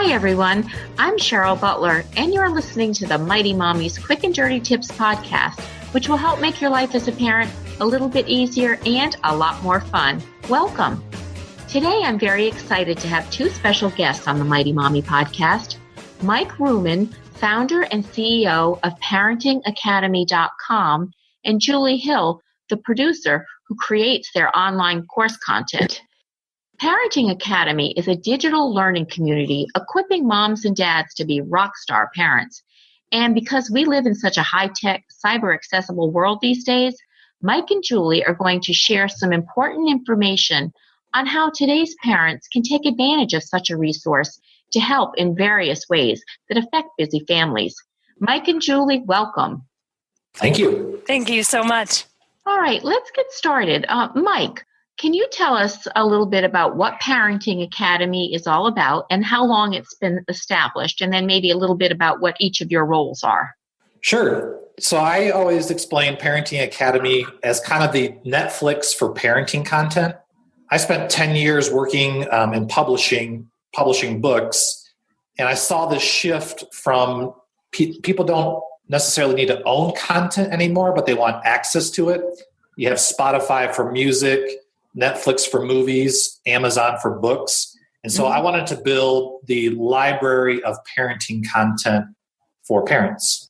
Hi, everyone. I'm Cheryl Butler, and you're listening to the Mighty Mommies Quick and Dirty Tips podcast, which will help make your life as a parent a little bit easier and a lot more fun. Welcome. Today, I'm very excited to have two special guests on the Mighty Mommy podcast. Mike Ruman, founder and CEO of ParentingAcademy.com, and Julie Hill, the producer who creates their online course content. Parenting Academy is a digital learning community equipping moms and dads to be rock star parents. And because we live in such a high-tech, cyber-accessible world these days, Mike and Julie are going to share some important information on how today's parents can take advantage of such a resource to help in various ways that affect busy families. Mike and Julie, welcome. Thank you. Thank you so much. All right, let's get started. Mike, can you tell us a little bit about what Parenting Academy is all about and how long it's been established, and then maybe a little bit about what each of your roles are? Sure. So I always explain Parenting Academy as kind of the Netflix for parenting content. I spent 10 years working in publishing books, and I saw this shift from people don't necessarily need to own content anymore, but they want access to it. You have Spotify for music, Netflix for movies, Amazon for books. And so I wanted to build the library of parenting content for parents.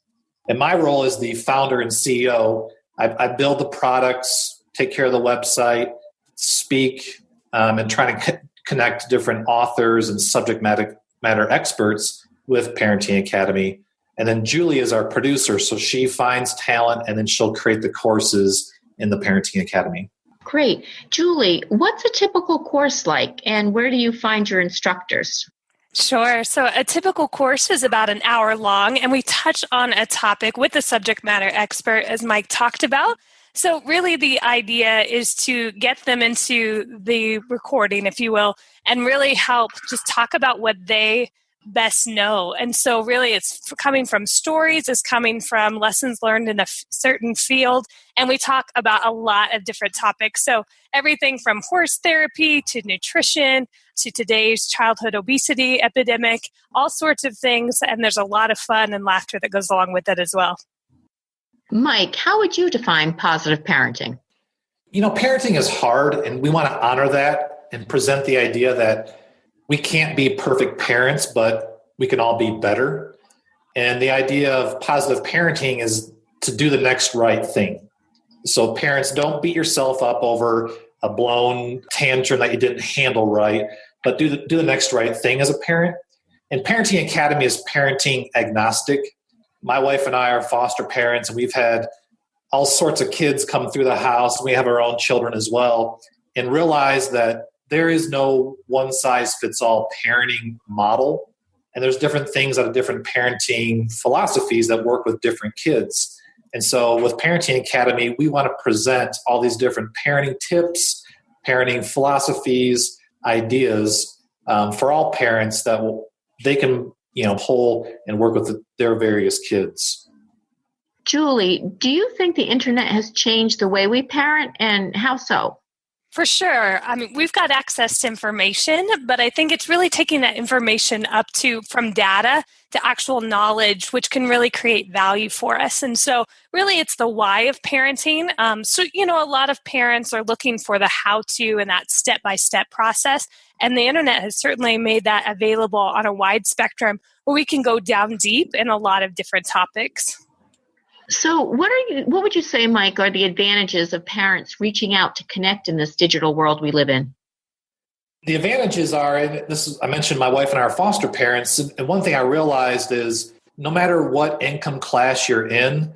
And my role as the founder and CEO, I build the products, take care of the website, speak, and try to connect different authors and subject matter experts with Parenting Academy. And then Julie is our producer, so she finds talent and then she'll create the courses in the Parenting Academy. Great. Julie, what's a typical course like, and where do you find your instructors? Sure. So a typical course is about an hour long, and we touch on a topic with the subject matter expert, as Mike talked about. So really the idea is to get them into the recording, if you will, and really help just talk about what they best know. And so really it's coming from stories, it's coming from lessons learned in a certain field, and we talk about a lot of different topics. So everything from horse therapy to nutrition to today's childhood obesity epidemic, all sorts of things, and there's a lot of fun and laughter that goes along with it as well. Mike, how would you define positive parenting? You know, parenting is hard, and we want to honor that and present the idea that we can't be perfect parents, but we can all be better. And the idea of positive parenting is to do the next right thing. So parents, don't beat yourself up over a blown tantrum that you didn't handle right, but do the next right thing as a parent. And Parenting Academy is parenting agnostic. My wife and I are foster parents, and we've had all sorts of kids come through the house. We have our own children as well, and realize that there is no one-size-fits-all parenting model, and there's different things out of different parenting philosophies that work with different kids. And so with Parenting Academy, we want to present all these different parenting tips, parenting philosophies, ideas for all parents that they can pull and work with their various kids. Julie, do you think the internet has changed the way we parent, and how so? For sure. I mean, we've got access to information, but I think it's really taking that information from data to actual knowledge, which can really create value for us. And so really it's the why of parenting. So, a lot of parents are looking for the how-to and that step-by-step process. And the internet has certainly made that available on a wide spectrum where we can go down deep in a lot of different topics. So what would you say, Mike, are the advantages of parents reaching out to connect in this digital world we live in? The advantages are, I mentioned my wife and I are foster parents, and one thing I realized is no matter what income class you're in,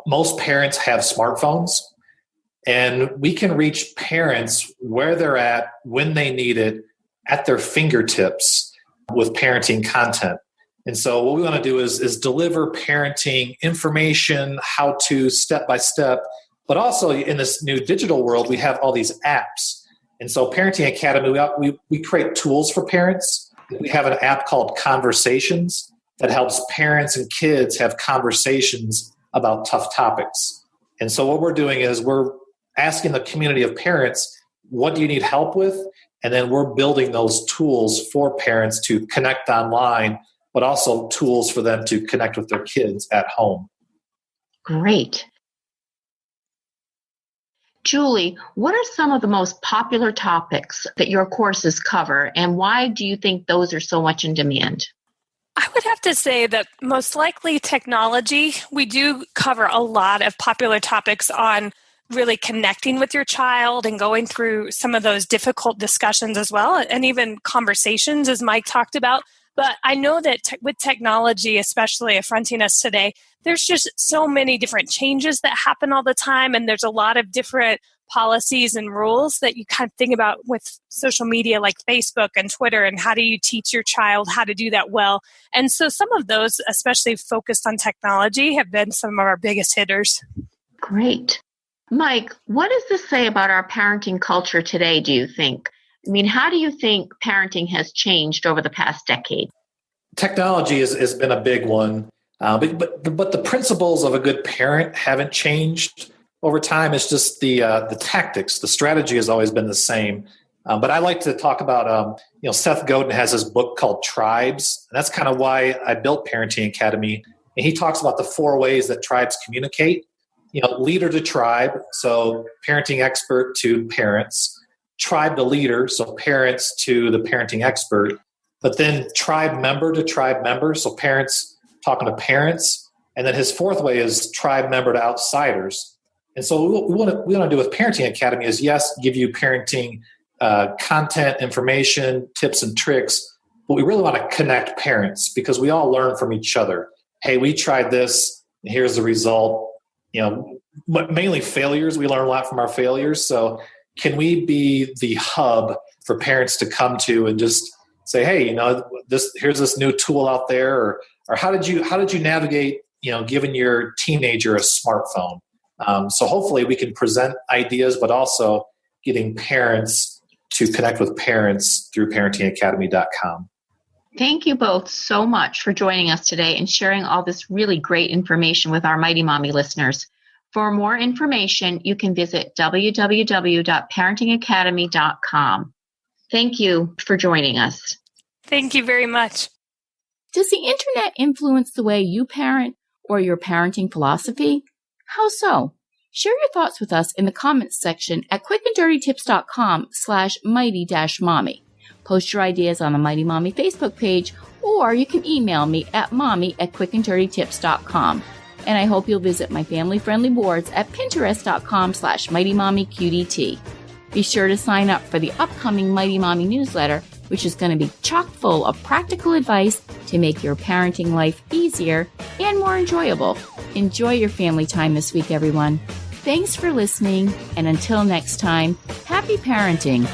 most parents have smartphones, and we can reach parents where they're at, when they need it, at their fingertips with parenting content. And so what we want to do is deliver parenting information, how to step by step, but also in this new digital world, we have all these apps. And so Parenting Academy, we create tools for parents. We have an app called Conversations that helps parents and kids have conversations about tough topics. And so what we're doing is we're asking the community of parents, what do you need help with? And then we're building those tools for parents to connect online, but also tools for them to connect with their kids at home. Great. Julie, what are some of the most popular topics that your courses cover, and why do you think those are so much in demand? I would have to say that most likely technology. We do cover a lot of popular topics on really connecting with your child and going through some of those difficult discussions as well, and even conversations, as Mike talked about. But I know that with technology, especially affronting us today, there's just so many different changes that happen all the time. And there's a lot of different policies and rules that you kind of think about with social media like Facebook and Twitter, and how do you teach your child how to do that well. And so some of those, especially focused on technology, have been some of our biggest hitters. Great. Mike, what does this say about our parenting culture today, do you think? I mean, how do you think parenting has changed over the past decade? Technology has been a big one, but the principles of a good parent haven't changed over time. It's just the tactics, the strategy has always been the same. But I like to talk about, Seth Godin has his book called Tribes, and that's kind of why I built Parenting Academy. And he talks about the 4 ways that tribes communicate. Leader to tribe, so parenting expert to parents. Tribe to leader, so parents to the parenting expert. But then tribe member to tribe member, so parents talking to parents. And then his 4th way is tribe member to outsiders. And so what we want to do with Parenting Academy is, yes, give you parenting content, information, tips and tricks, but we really want to connect parents because we all learn from each other. Hey, we tried this, and here's the result. Mainly failures. We learn a lot from our failures. So can we be the hub for parents to come to and just say, hey, here's this new tool out there, or how did you navigate, giving your teenager a smartphone? So hopefully we can present ideas, but also getting parents to connect with parents through parentingacademy.com. Thank you both so much for joining us today and sharing all this really great information with our Mighty Mommy listeners. For more information, you can visit www.parentingacademy.com. Thank you for joining us. Thank you very much. Does the internet influence the way you parent or your parenting philosophy? How so? Share your thoughts with us in the comments section at quickanddirtytips.com/mighty-mommy. Post your ideas on the Mighty Mommy Facebook page, or you can email me at mommy@quickanddirtytips.com. And I hope you'll visit my family-friendly boards at pinterest.com/mightymommyqdt. Be sure to sign up for the upcoming Mighty Mommy newsletter, which is going to be chock full of practical advice to make your parenting life easier and more enjoyable. Enjoy your family time this week, everyone. Thanks for listening, and until next time, happy parenting.